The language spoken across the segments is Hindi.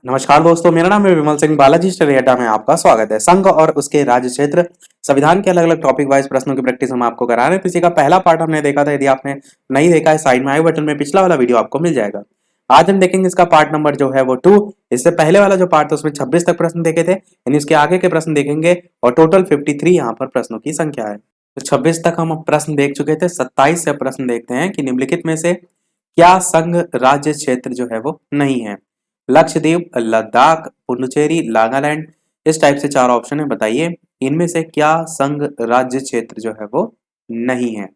नमस्कार दोस्तों, मेरा नाम है विमल सिंह। बालाजी स्टडी अड्डा में आपका स्वागत है। संघ और उसके राज्य क्षेत्र संविधान के अलग अलग टॉपिक वाइज प्रश्नों की प्रैक्टिस हम आपको करा रहे हैं। तो इसी का पहला पार्ट हमने देखा था। यदि आपने नहीं देखा है, साइड में आई बटन में पिछला वाला वीडियो आपको मिल जाएगा। आज हम देखेंगे इसका पार्ट नंबर जो है वो 2। इससे पहले वाला जो पार्ट था उसमें 26 तक प्रश्न देखे थे, यानी उसके आगे के प्रश्न देखेंगे और टोटल 53 यहाँ पर प्रश्नों की संख्या है। तो 26 तक हम प्रश्न देख चुके थे। 27 से प्रश्न देखते हैं कि निम्नलिखित में से क्या संघ राज्य क्षेत्र जो है वो नहीं है। लक्षद्वीप, लद्दाख, पुडुचेरी, नागालैंड, इस टाइप से 4 ऑप्शन है। बताइए इनमें से क्या संघ राज्य क्षेत्र जो है वो नहीं है।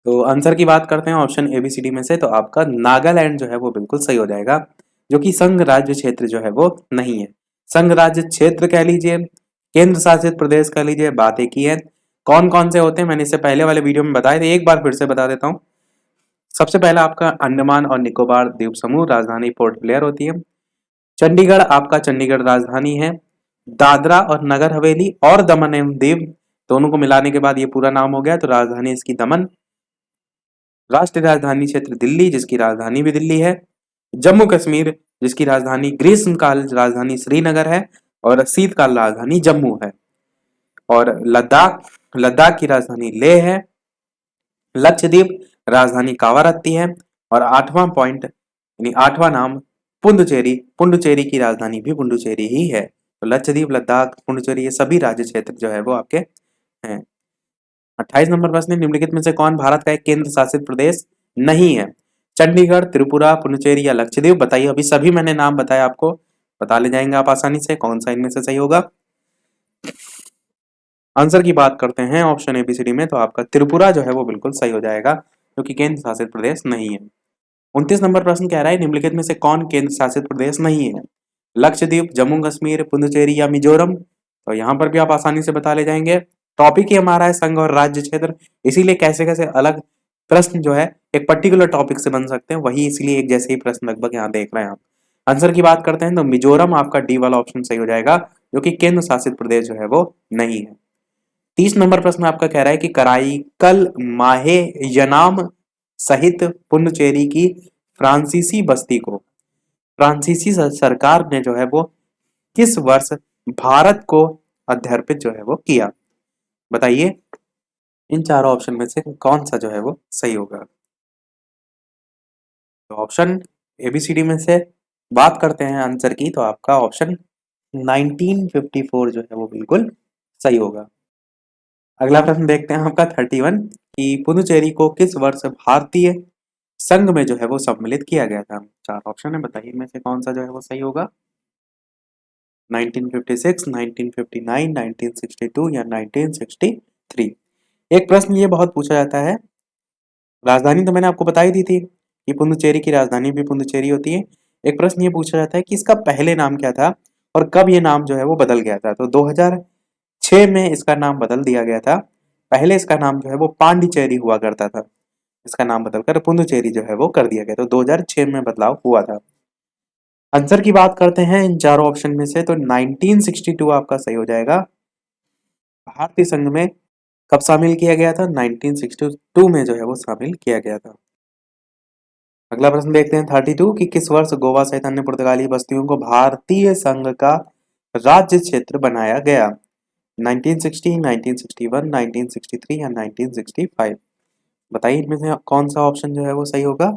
तो आंसर की बात करते हैं ऑप्शन एबीसीडी में से, तो आपका नागालैंड जो है वो बिल्कुल सही हो जाएगा, जो कि संघ राज्य क्षेत्र जो है वो नहीं है। संघ राज्य क्षेत्र कह लीजिए, केंद्र शासित प्रदेश कह लीजिए, बात एक ही है। कौन कौन से होते हैं मैंने इससे पहले वाले वीडियो में बताए थे, एक बार फिर से बता देता हूँ। सबसे पहला आपका अंडमान और निकोबार द्वीप समूह, राजधानी पोर्ट ब्लेयर होती है। चंडीगढ़, आपका चंडीगढ़ राजधानी है। दादरा और नगर हवेली और दमन एवं दीव, दोनों को मिलाने के बाद ये पूरा नाम हो गया, तो राजधानी इसकी दमन। राष्ट्रीय राजधानी क्षेत्र दिल्ली, जिसकी राजधानी भी दिल्ली है। जम्मू कश्मीर, जिसकी राजधानी ग्रीष्मकाल राजधानी श्रीनगर है और शीतकाल राजधानी जम्मू है। और लद्दाख, लद्दाख की राजधानी लेह है। लक्षद्वीप, राजधानी कावारत्ती है। और 8वां पॉइंट यानी 8वां नाम पुडुचेरी, पुडुचेरी की राजधानी भी पुडुचेरी ही है। तो लक्षद्वीप, लद्दाख, पुडुचेरी ये सभी राज्य क्षेत्र जो है वो आपके हैं। 28 नंबर प्रश्न, निम्नलिखित में से कौन भारत का एक केंद्र शासित प्रदेश नहीं है। चंडीगढ़, त्रिपुरा, पुडुचेरी या लक्षद्वीप। बताइए, अभी सभी मैंने नाम बताया, आपको बता ले जाएंगे आप आसानी से कौन सा इनमें से सही होगा। आंसर की बात करते हैं ऑप्शन एबीसीडी में, तो आपका त्रिपुरा जो है वो बिल्कुल सही हो जाएगा, क्योंकि केंद्र शासित प्रदेश नहीं है। 29 नंबर प्रश्न कह रहा है निम्नलिखित में से कौन केंद्र शासित प्रदेश नहीं है। लक्षद्वीप, जम्मू कश्मीर, पुडुचेरी या मिजोरम। तो यहाँ पर भी आप आसानी से बता ले जाएंगे। टॉपिक ही हमारा है संघ और राज्य क्षेत्र, इसीलिए कैसे कैसे अलग प्रश्न जो है एक पर्टिकुलर टॉपिक से बन सकते हैं, वही इसलिए एक जैसे ही प्रश्न लगभग यहाँ देख रहे हैं आप। आंसर की बात करते हैं तो मिजोरम आपका डी वाला ऑप्शन सही हो जाएगा, जो कि केंद्र शासित प्रदेश जो है वो नहीं है। 30 नंबर प्रश्न आपका कह रहा है कि कराईकल माहे यनाम सहित पुडुचेरी की फ्रांसीसी बस्ती को फ्रांसीसी सरकार ने जो है वो किस वर्ष भारत को अध्यर्पित जो है वो किया। बताइए इन चारों ऑप्शन में से कौन सा जो है वो सही होगा। तो ऑप्शन एबीसीडी में से बात करते हैं आंसर की, तो आपका ऑप्शन 1954 जो है वो बिल्कुल सही होगा। अगला प्रश्न देखते हैं आपका 31 कि पुडुचेरी को किस वर्ष भारतीय संघ में जो है वो सम्मिलित किया गया था। 4 ऑप्शन है, बताइए इनमें से कौन सा जो है वो सही होगा। 1956, 1959, 1962 या 1963। एक प्रश्न ये बहुत पूछा जाता है, राजधानी तो मैंने आपको बता ही दी थी कि पुडुचेरी की राजधानी भी पुडुचेरी होती है। एक प्रश्न ये पूछा जाता है कि इसका पहले नाम क्या था और कब ये नाम जो है वो बदल गया था। तो 2006 में इसका नाम बदल दिया गया था। पहले इसका नाम जो है वो पांडिचेरी हुआ करता था, इसका नाम बदलकर पुडुचेरी जो है वो कर दिया गया। तो 2006 में बदलाव हुआ था। आंसर की बात करते हैं इन चारों ऑप्शन में से, तो 1962 आपका सही हो जाएगा। भारतीय संघ में कब शामिल किया गया था? 1962 में जो है वो शामिल किया गया था। अगला प्रश्न देखते हैं 32 कि किस वर्ष गोवा सहित अन्य पुर्तगाली बस्तियों को भारतीय संघ का राज्य क्षेत्र बनाया गया। 1960, 1961, 1963 या 1965। बताइए इनमें से कौन सा ऑप्शन जो है वो सही होगा।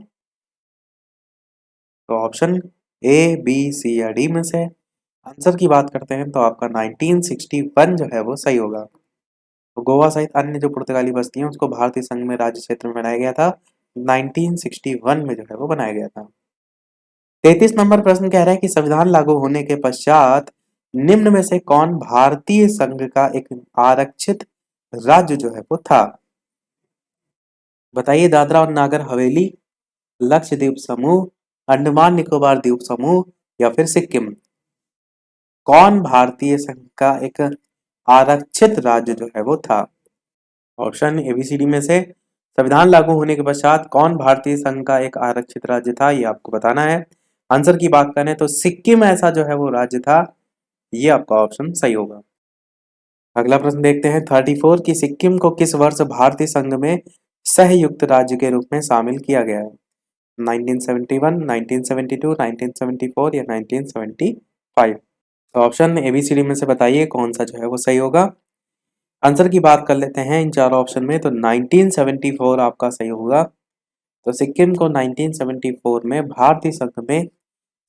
तो ऑप्शन ए, बी, सी या डी में से आंसर की बात करते हैं, तो आपका 1961 जो है वो सही होगा। तो गोवा सहित अन्य जो पुर्तगाली बस्ती हैं उसको भारतीय संघ में राज्य क्षेत्र में बनाया गया था। 1961 में जो है वो बनाया गया था। 33 नंबर प्रश्न कह रहा है कि संविधान लागू होने के पश्चात निम्न में से कौन भारतीय संघ का एक आरक्षित राज्य जो है वो था। बताइए दादरा और नागर हवेली, लक्षद्वीप समूह, अंडमान निकोबार द्वीप समूह या फिर सिक्किम। कौन भारतीय संघ का एक आरक्षित राज्य जो है वो था। ऑप्शन एबीसीडी में से संविधान लागू होने के पश्चात कौन भारतीय संघ का एक आरक्षित राज्य था, ये आपको बताना है। आंसर की बात करें तो सिक्किम ऐसा जो है वो राज्य था, ये आपका ऑप्शन सही होगा। अगला प्रश्न देखते हैं 34 की सिक्किम को किस वर्ष भारतीय संघ में सहयुक्त राज्य के रूप में शामिल किया गया है। 1971, 1972, 1974 या 1975? तो ऑप्शन ABCD में से बताइए कौन सा जो है वो सही होगा। आंसर की बात कर लेते हैं इन चारों ऑप्शन में, तो 1974 आपका सही होगा। तो सिक्किम को 1974 में भारतीय संघ में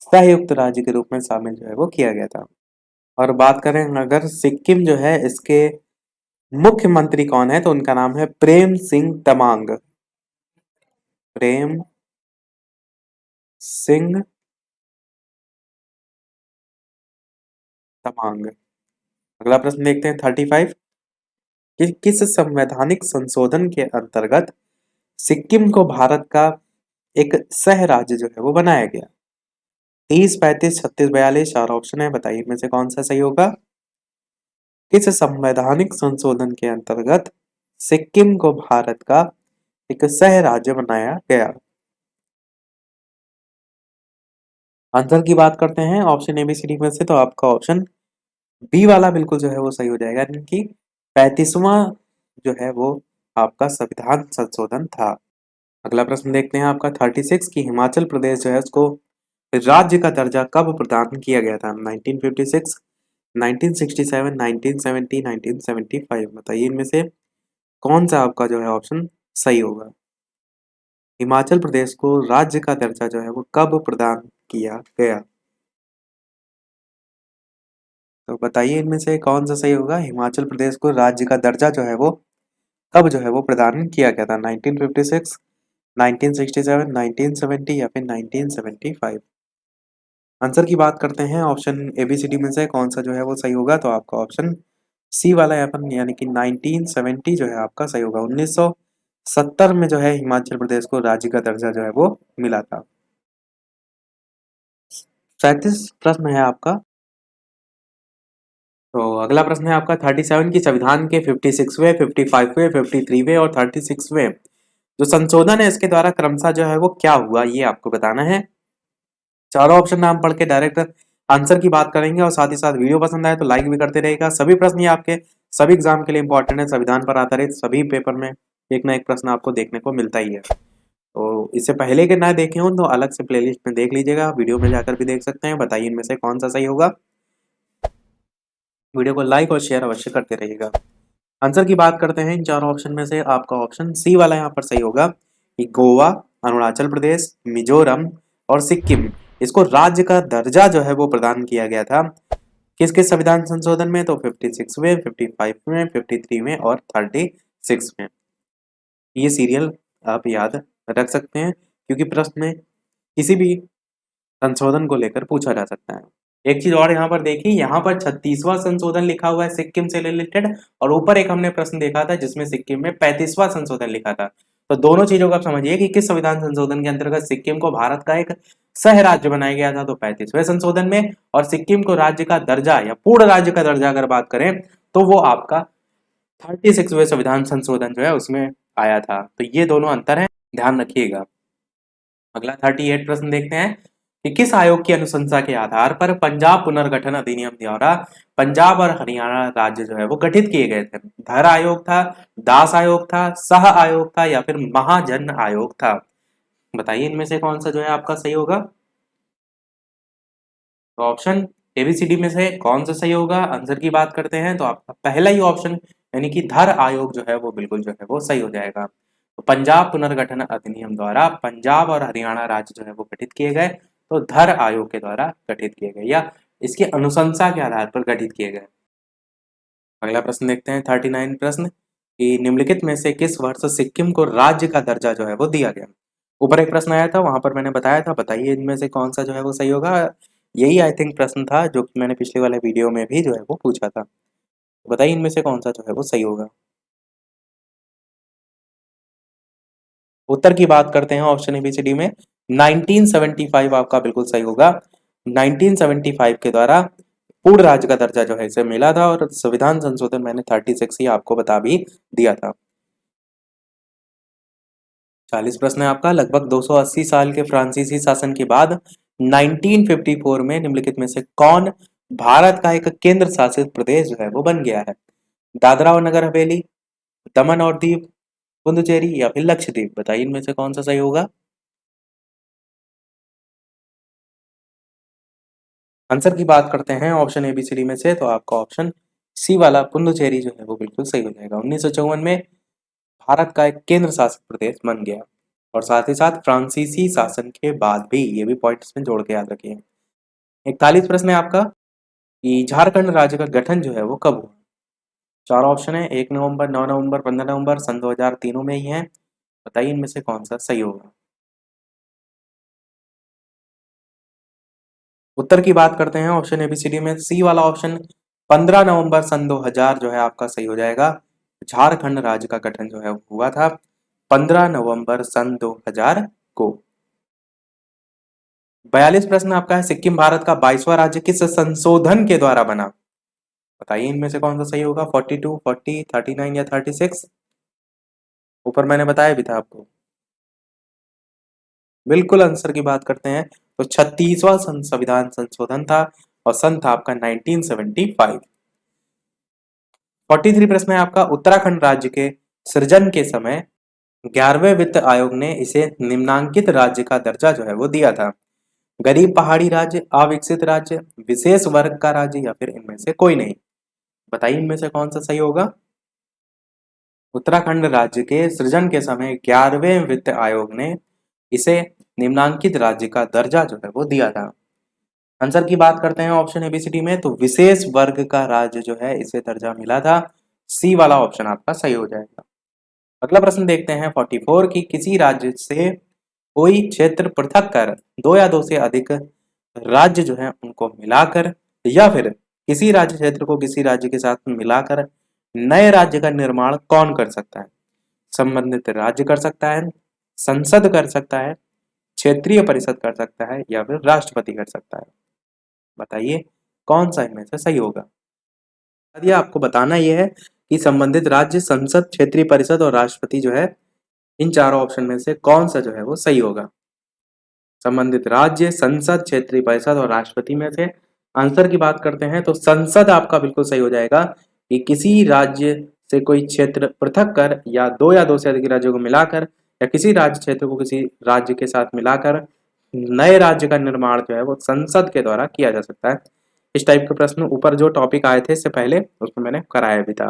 संयुक्त राज्य के रूप में शामिल जो है वो किया गया था। और बात करें अगर सिक्किम जो है इसके मुख्यमंत्री कौन है, तो उनका नाम है प्रेम सिंह तमांग। प्रेम सिंह तमांग। अगला प्रश्न देखते हैं 35 कि किस संवैधानिक संशोधन के अंतर्गत सिक्किम को भारत का एक सह राज्य जो है वो बनाया गया। 30, 35, 36, 42 चार ऑप्शन है, बताइए इनमें से कौन सा सही होगा। किस संवैधानिक संशोधन के अंतर्गत सिक्किम को भारत का एक सह राज्य बनाया गया। आंसर की बात करते हैं ऑप्शन ABCD में से, तो आपका ऑप्शन बी वाला बिल्कुल जो है वो सही हो जाएगा, यानी कि 35वां जो है वो आपका संविधान संशोधन था। अगला प्रश्न देखते हैं आपका 36 की हिमाचल प्रदेश जो है उसको राज्य का दर्जा कब प्रदान किया गया था। 1956, 1967, 1970, 1975? बताइए इनमें से कौन सा आपका जो है ऑप्शन सही होगा। हिमाचल प्रदेश को राज्य का दर्जा जो है वो कब प्रदान किया गया। तो बताइए इनमें से कौन सा सही होगा। हिमाचल प्रदेश को राज्य का दर्जा जो है वो कब जो है वो प्रदान किया गया था। 1956, 1967, 1970 या फिर 1975? आंसर की बात करते हैं ऑप्शन ABCD में से कौन सा जो है वो सही होगा, तो आपका ऑप्शन सी वाला यहाँ पर यानी कि 1970 जो है आपका सही होगा। 1970 में जो है हिमाचल प्रदेश को राज्य का दर्जा जो है वो मिला था। 37 प्रश्न है आपका। तो अगला प्रश्न है आपका 37 की संविधान के 56वें, 55वें, 53वें और 36वें जो संशोधन है इसके द्वारा क्रमशः जो है वो क्या हुआ, ये आपको बताना है। चारों ऑप्शन नाम पढ़ के डायरेक्ट आंसर की बात करेंगे और साथ ही साथ वीडियो पसंद आए तो लाइक भी करते रहेगा। सभी प्रश्न ये आपके सभी एग्जाम के लिए इंपॉर्टेंट है। संविधान पर आधारित सभी पेपर में एक ना एक प्रश्न आपको देखने को मिलता ही है। तो इससे पहले के ना देखे हो तो अलग से प्लेलिस्ट में देख लीजिएगा, वीडियो में जाकर भी देख सकते हैं। बताइए इनमें से कौन सा सही होगा। वीडियो को लाइक और शेयर अवश्य करते रहिएगा। आंसर की बात करते हैं इन चारों ऑप्शन में से, आपका ऑप्शन सी वाला यहाँ पर सही होगा कि गोवा, अरुणाचल प्रदेश, मिजोरम और सिक्किम इसको राज्य का दर्जा जो है वो प्रदान किया गया था। किस किस संविधान संशोधन में, तो 56वें, 55वें, 53वें और 36 में। ये सीरियल आप याद रख सकते हैं क्योंकि प्रश्न में किसी भी संशोधन को लेकर पूछा जा सकता है। एक चीज और यहाँ पर देखिए, यहाँ पर 36वां संशोधन लिखा हुआ है सिक्किम से रिलेटेड, और ऊपर एक हमने प्रश्न देखा था जिसमें सिक्किम में 35वां संशोधन लिखा था। तो दोनों चीजों को आप समझिए कि किस संविधान संशोधन के अंतर्गत सिक्किम को भारत का एक सह राज्य बनाया गया था, तो 35वें संशोधन में। और सिक्किम को राज्य का दर्जा या पूर्ण राज्य का दर्जा अगर बात करें तो वो आपका 36वें संविधान संशोधन जो है उसमें आया था। तो ये दोनों अंतर है, ध्यान रखिएगा। अगला 38 प्रश्न देखते हैं कि किस आयोग की अनुशंसा के आधार पर पंजाब पुनर्गठन अधिनियम द्वारा पंजाब और हरियाणा राज्य जो है वो गठित किए गए थे। धर आयोग था, दास आयोग था, सह आयोग था या फिर महाजन आयोग था। बताइए इनमें से कौन सा जो है आपका सही होगा। तो ऑप्शन ABCD में से कौन सा सही होगा। आंसर की बात करते हैं तो आपका पहला ही ऑप्शन यानी कि धर आयोग जो है वो बिल्कुल जो है वो सही हो जाएगा। तो पंजाब पुनर्गठन अधिनियम द्वारा पंजाब और हरियाणा राज्य जो है वो गठित किए गए, तो धर आयोग के द्वारा गठित किए गए या इसकी अनुशंसा के आधार पर गठित किए गए। अगला प्रश्न देखते हैं 39 प्रश्न कि निम्नलिखित में से किस वर्ष सिक्किम को राज्य का दर्जा जो है वो दिया गया। ऊपर एक प्रश्न आया था वहां पर मैंने बताया था, बताइए इनमें से कौन सा जो है वो सही होगा। यही आई थिंक प्रश्न था जो कि मैंने पिछले वाले वीडियो में भी जो है वो पूछा था। बताइए इनमें से कौन सा जो है वो सही होगा। उत्तर की बात करते हैं ऑप्शन ABCD में 1975 आपका बिल्कुल सही होगा। 1975 के द्वारा पूर्ण राज्य का दर्जा जो है इसे मिला था और संविधान संशोधन मैंने 36 ही आपको बता भी दिया था। 40 प्रश्न है आपका। लगभग 280 साल के फ्रांसीसी शासन के बाद 1954 में निम्नलिखित में से कौन भारत का एक केंद्र शासित प्रदेश जो है वो बन गया है। दादरा और नगर हवेली, दमन और दीव, पुदुचेरी या फिर लक्षद्वीप। बताइए इनमें से कौन सा सही होगा। आंसर की बात करते हैं ऑप्शन एबीसीडी में से, तो आपका ऑप्शन सी वाला पुडुचेरी जो है वो बिल्कुल सही हो जाएगा। 1954 में भारत का एक केंद्र शासित प्रदेश बन गया, और साथ ही साथ फ्रांसीसी शासन के बाद भी, ये भी पॉइंट इसमें जोड़ के याद रखिए। 41 प्रश्न है आपका कि झारखंड राज्य का गठन जो है वो कब हुआ। चार ऑप्शन है, 1 नवंबर, 9 नवंबर, 15 नवंबर, सन 2000 तीनों में ही है। बताइए इनमें से कौन सा सही होगा। उत्तर की बात करते हैं ऑप्शन एबीसीडी में, सी वाला ऑप्शन 15 नवंबर सन 2000 जो है आपका सही हो जाएगा। झारखंड राज्य का गठन जो है हुआ था 15 नवंबर सन 2000 को। 42 प्रश्न आपका है, सिक्किम भारत का 22वां राज्य किस संशोधन के द्वारा बना। बताइए इनमें से कौन सा सही होगा। 42, 40, 39 या 36। ऊपर मैंने बताया भी था आपको। बिल्कुल आंसर की बात करते हैं तो 36वां संविधान संशोधन था, और सन था आपका 1975। 43 प्रश्न है आपका, उत्तराखंड राज्य के सृजन के समय 11वें वित्त आयोग ने इसे निम्नांकित राज्य का दर्जा जो है वो दिया था। गरीब पहाड़ी राज्य, अविकसित राज्य, विशेष वर्ग का राज्य, या फिर इनमें से कोई नहीं। बताइए इनमें से कौन सा सही होगा। उत्तराखंड राज्य के सृजन के समय 11वें वित्त आयोग ने इसे निम्नांकित राज्य का दर्जा जो है वो दिया था। आंसर की बात करते हैं ऑप्शन एबीसीडी में, तो विशेष वर्ग का राज्य जो है इसे दर्जा मिला था। सी वाला ऑप्शन आपका सही हो जाएगा। अगला प्रश्न देखते हैं 44 की, किसी राज्य से कोई क्षेत्र पृथक कर दो या दो से अधिक राज्य जो है उनको मिलाकर, या फिर किसी राज्य क्षेत्र को किसी राज्य के साथ मिलाकर नए राज्य का निर्माण कौन कर सकता है। संबंधित राज्य कर सकता है, संसद कर सकता है, क्षेत्रीय परिषद कर सकता है, या फिर राष्ट्रपति कर सकता है। बताइए कौन सा इनमें से सही होगा। यदि आपको बताना यह है कि संबंधित राज्य, संसद, क्षेत्रीय परिषद और राष्ट्रपति जो है, इन चारों ऑप्शन में से कौन सा जो है वो सही होगा। संबंधित राज्य, संसद, क्षेत्रीय परिषद और राष्ट्रपति में से आंसर की बात करते हैं तो संसद आपका बिल्कुल सही हो जाएगा, कि किसी राज्य से कोई क्षेत्र पृथक कर या दो से अधिक राज्यों को मिलाकर, या किसी राज्य क्षेत्र को किसी राज्य के साथ मिलाकर नए राज्य का निर्माण जो है वो संसद के द्वारा किया जा सकता है। इस टाइप के प्रश्न ऊपर जो टॉपिक आए थे इससे पहले उसमें मैंने कराया भी था।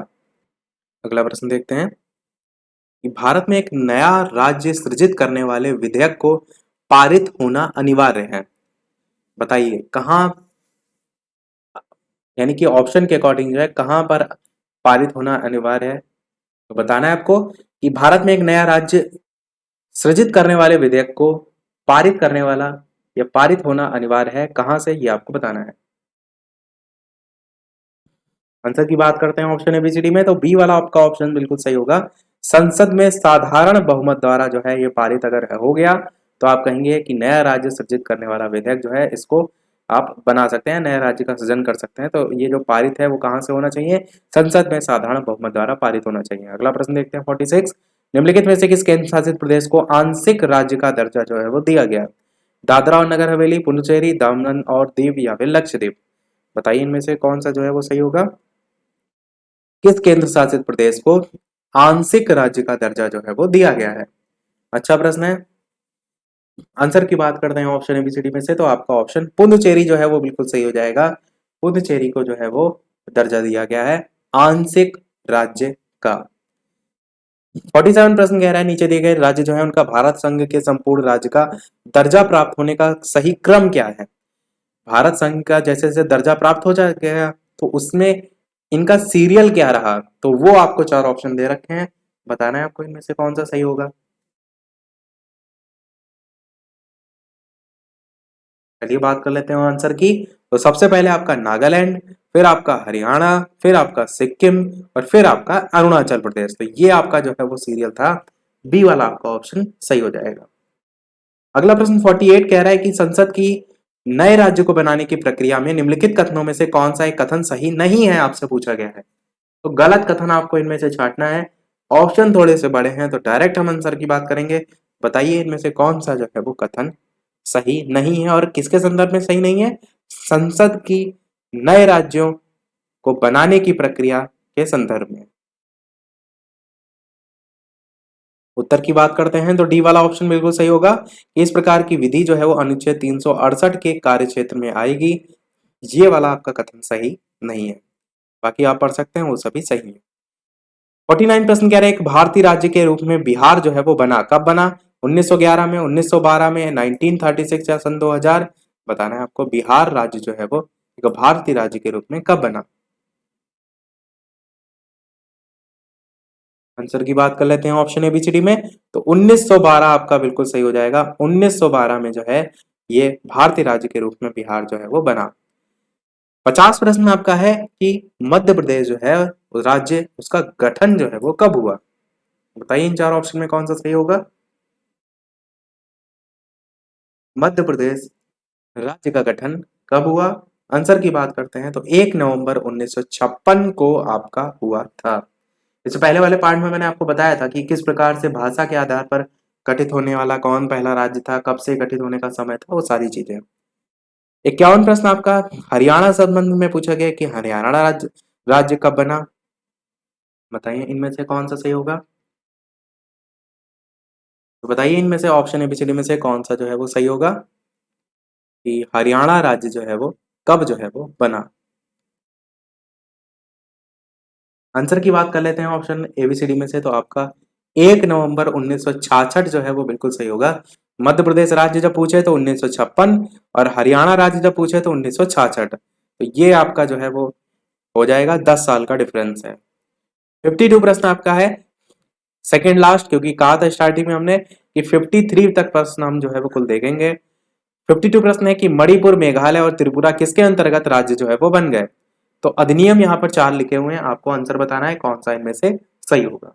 अगला प्रश्न देखते हैं कि भारत में एक नया राज्य सृजित करने वाले विधेयक को पारित होना अनिवार्य है। बताइए कहाँ, यानी कि ऑप्शन के अकॉर्डिंग जो है कहाँ पर पारित होना अनिवार्य है। तो बताना है आपको कि भारत में एक नया राज्य सृजित करने वाले विधेयक को पारित करने वाला या पारित होना अनिवार्य है, कहां से, ये आपको बताना है। आंसर की बात करते हैं ऑप्शन एबीसीडी में, तो बी वाला आपका ऑप्शन बिल्कुल सही होगा। संसद में साधारण बहुमत द्वारा जो है ये पारित अगर हो गया तो आप कहेंगे कि नया राज्य सृजित करने वाला विधेयक जो है इसको आप बना सकते हैं, नए राज्य का सृजन कर सकते हैं। तो ये जो पारित है वो कहां से होना चाहिए, संसद में साधारण बहुमत द्वारा पारित होना चाहिए। अगला प्रश्न देखते हैं 46, निम्नलिखित में से किस केंद्र शासित प्रदेश को आंशिक राज्य का दर्जा जो है वो दिया गया। दादरा और नगर हवेली, पुडुचेरी, दमन और दीव, या फिर लक्षद्वीप। बताइए इनमें से कौन सा जो है वो सही होगा। किस केंद्र शासित प्रदेश को आंशिक राज्य का दर्जा जो है वो दिया गया है। अच्छा प्रश्न है। आंसर की बात करते हैं ऑप्शन एबीसीडी में से, तो आपका ऑप्शन पुडुचेरी जो है वो बिल्कुल सही हो जाएगा। पुडुचेरी को जो है वो दर्जा दिया गया है आंशिक राज्य का। 47 प्रश्न कह रहा है, नीचे दिए गए राज्य जो है उनका भारत संघ के संपूर्ण राज्य का दर्जा प्राप्त होने का सही क्रम क्या है। भारत संघ का जैसे जैसे दर्जा प्राप्त हो जाएगा तो उसमें इनका सीरियल क्या रहा, तो वो आपको चार ऑप्शन दे रखे हैं, बताना है आपको इनमें से कौन सा सही होगा। चलिए बात कर लेते हैं आंसर की। तो सबसे पहले आपका नागालैंड, फिर आपका हरियाणा, फिर आपका सिक्किम, और फिर आपका अरुणाचल प्रदेश। तो ये आपका जो है वो सीरियल था। बी वाला आपका ऑप्शन सही हो जाएगा। अगला प्रश्न 48 कह रहा है कि संसद की नए राज्य को बनाने की प्रक्रिया में निम्नलिखित कथनों में से कौन सा एक कथन सही नहीं है, आपसे पूछा गया है। तो गलत कथन आपको इनमें से छांटना है। ऑप्शन थोड़े से बड़े हैं तो डायरेक्ट हम आंसर की बात करेंगे। बताइए इनमें से कौन सा जो है वो कथन सही नहीं है, और किसके संदर्भ में सही नहीं है। संसद की नए राज्यों को बनाने की प्रक्रिया के संदर्भ में। उत्तर की बात करते हैं तो डी वाला ऑप्शन बिल्कुल सही होगा। इस प्रकार की विधि जो है वो अनुच्छेद 368 के कार्य क्षेत्र में आएगी। ये वाला आपका कथन सही नहीं है, बाकी आप पढ़ सकते हैं वो सभी सही है। 49 प्रश्न कह रहे हैं एक भारतीय राज्य के रूप में बिहार जो है वो बना, कब बना? 1911 में, 1912 में, 1936 या सन 2000? बताना है आपको बिहार राज्य जो है वो एक भारतीय राज्य के रूप में कब बना। आंसर की बात कर लेते हैं ऑप्शन एबीसीडी में, तो 1912 आपका बिल्कुल सही हो जाएगा। 1912 में जो है ये भारतीय राज्य के रूप में बिहार जो है वो बना। 50 प्रश्न आपका है कि मध्य प्रदेश जो है राज्य उसका गठन जो है वो कब हुआ? बताइए इन चार ऑप्शन में कौन सा सही होगा। मध्य प्रदेश राज्य का गठन कब हुआ? आंसर की बात करते हैं तो 1 नवंबर 1956 को आपका हुआ था। इससे पहले वाले पार्ट में मैंने आपको बताया था कि किस प्रकार से भाषा के आधार पर गठित होने वाला कौन पहला राज्य था, कब से गठित होने का समय था, वो सारी चीजें। 51 प्रश्न आपका हरियाणा संबंध में पूछा गया कि हरियाणा राज्य कब बना? बताइए इनमें से कौन सा सही होगा। तो बताइए इनमें से ऑप्शन एबीसीडी में से कौन सा जो है वो सही होगा कि हरियाणा राज्य जो है वो कब जो है वो बना। आंसर की बात कर लेते हैं ऑप्शन एबीसीडी में से, तो आपका 1 नवंबर 1966 जो है वो बिल्कुल सही होगा। मध्य प्रदेश राज्य जब पूछे तो 1956 और हरियाणा राज्य जब पूछे तो 1966, तो ये आपका जो है वो हो जाएगा 10 साल का डिफरेंस है। 52 प्रश्न आपका है सेकंड लास्ट, क्योंकि कहा था स्टार्टिंग में हमने कि 53 तक प्रश्न हम जो है वो कुल देखेंगे। 52 प्रश्न है कि मणिपुर, मेघालय और त्रिपुरा किसके अंतर्गत राज्य जो है वो बन गए? तो अधिनियम यहाँ पर 4 लिखे हुए हैं, आपको आंसर बताना है कौन सा इनमें से सही होगा।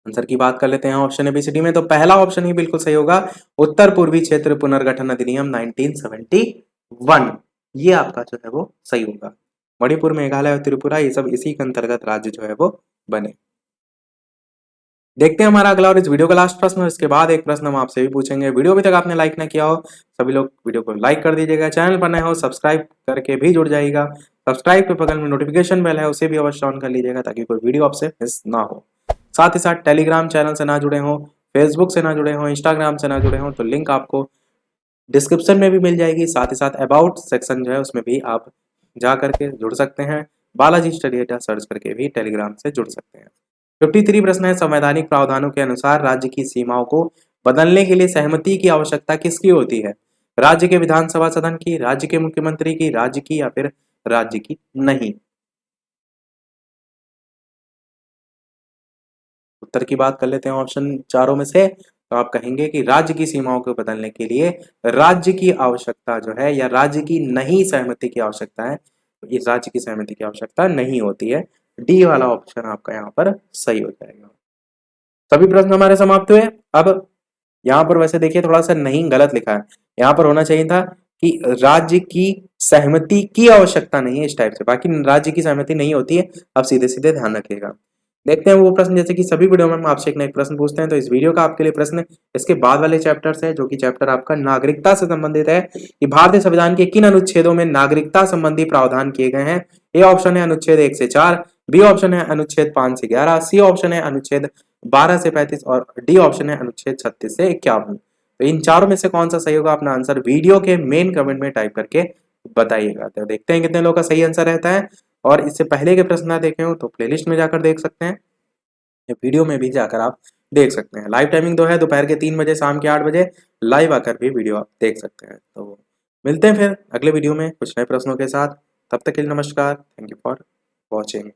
आंसर की बात कर लेते हैं ऑप्शन एबीसीडी में, तो पहला ऑप्शन ही बिल्कुल सही होगा, उत्तर पूर्वी क्षेत्र पुनर्गठन अधिनियम 1971। ये आपका जो है वो सही होगा। मणिपुर, मेघालय और त्रिपुरा ये सब इसी के अंतर्गत राज्य जो है वो बने। देखते हैं हमारा अगला और इस वीडियो का लास्ट प्रश्न, और इसके बाद एक प्रश्न हम आपसे भी पूछेंगे। वीडियो अभी तक आपने लाइक ना किया हो, सभी लोग वीडियो को लाइक कर दीजिएगा। चैनल पर नए हो सब्सक्राइब करके भी जुड़ जाइएगा। सब्सक्राइब के बगल में नोटिफिकेशन बेल है उसे भी अवश्य ऑन कर लीजिएगा ताकि कोई वीडियो आपसे मिस ना हो। साथ ही साथ टेलीग्राम चैनल से ना जुड़े हों, फेसबुक से ना जुड़े हों, इंस्टाग्राम से ना जुड़े हों, तो लिंक आपको डिस्क्रिप्शन में भी मिल जाएगी। साथ ही साथ अबाउट सेक्शन जो है उसमें भी आप जा करके जुड़ सकते हैं। बालाजी स्टडी अड्डा सर्च करके भी टेलीग्राम से जुड़ सकते हैं। 53 प्रश्न है संवैधानिक प्रावधानों के अनुसार राज्य की सीमाओं को बदलने के लिए सहमति की आवश्यकता किसकी होती है? राज्य के विधानसभा सदन की, राज्य के मुख्यमंत्री की, राज्य की, या फिर राज्य की नहीं? उत्तर की बात कर लेते हैं ऑप्शन चारों में से, तो आप कहेंगे कि राज्य की सीमाओं को बदलने के लिए राज्य की आवश्यकता जो है या राज्य की नहीं सहमति की आवश्यकता है, तो इस राज्य की सहमति की आवश्यकता नहीं होती है। डी वाला ऑप्शन आपका यहाँ पर सही हो जाएगा। सभी प्रश्न हमारे समाप्त हुए। अब यहाँ पर वैसे देखिए थोड़ा सा नहीं गलत लिखा है, यहाँ पर होना चाहिए था कि राज्य की सहमति की आवश्यकता नहीं है इस टाइप से, बाकी राज्य की सहमति नहीं होती है। अब सीधे सीधे ध्यान रखिएगा। देखते हैं वो प्रश्न, जैसे कि सभी वीडियो में हम आपसे एक ना एक प्रश्न पूछते हैं, तो इस वीडियो का आपके लिए प्रश्न इसके बाद वाले चैप्टर से, जो कि चैप्टर आपका नागरिकता से संबंधित है, कि भारतीय संविधान के किन अनुच्छेदों में नागरिकता संबंधी प्रावधान किए गए हैं? ए ऑप्शन है अनुच्छेद 1 से 4, बी ऑप्शन है अनुच्छेद 5 से 11, सी ऑप्शन है अनुच्छेद 12 से 35 और डी ऑप्शन है अनुच्छेद 36 से 51। तो इन चारों में से कौन सा सही होगा, अपना आंसर वीडियो के मेन कमेंट में टाइप करके बताइएगा। तो देखते हैं कितने लोग का सही आंसर रहता है। और इससे पहले के प्रश्न ना देखे हो तो प्लेलिस्ट में जाकर देख सकते हैं, या वीडियो में भी जाकर आप देख सकते हैं। लाइव टाइमिंग तो है दोपहर के 3 बजे, शाम के 8 बजे लाइव आकर भी वीडियो आप देख सकते हैं। तो मिलते हैं फिर अगले वीडियो में कुछ नए प्रश्नों के साथ। तब तक के लिए नमस्कार। Thank you for watching.